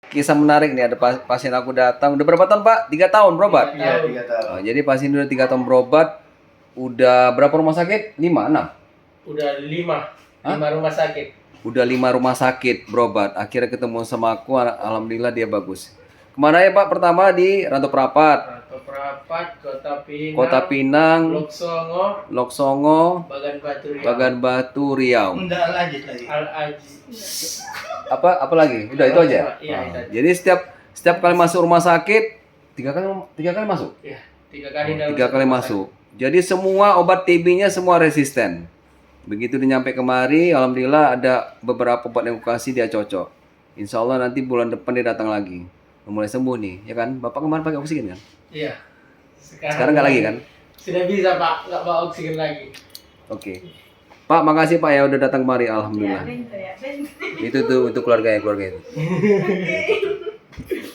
kisah menarik nih. Ada pasien aku datang. Udah berapa tahun Pak? 3 tahun berobat? Iya, 3 tahun. Oh, jadi pasien udah 3 tahun berobat. Udah berapa rumah sakit? 5, 6? Udah 5 rumah sakit. Udah 5 rumah sakit berobat. Akhirnya ketemu sama aku. Alhamdulillah dia bagus. Kemana ya Pak? Pertama di Rantau Prapat, Rantau Prapat, Kota Pinang, Loksongo, Loksongo, Bagan Batu Riau. Bagan Batu Riau. Enggak lanjut lagi. Al-Aji. Apa lagi? Udah itu aja. Iya, itu aja. Jadi setiap kali masuk rumah sakit 3 kali masuk. Iya, 3 kali dalam 3 kali masuk. Jadi semua obat TB-nya semua resisten. Begitu dia nyampe kemari, alhamdulillah ada beberapa obat yang aku kasih dia cocok. Insya Allah nanti bulan depan dia datang lagi. Mulai sembuh nih, ya kan? Bapak kemarin pakai oksigen kan? Iya. Sekarang nggak lagi kan? Sudah bisa Pak, nggak bawa oksigen lagi. Oke. Pak, makasih Pak ya udah datang kemari, alhamdulillah. Ya, Itu tuh untuk keluarga itu.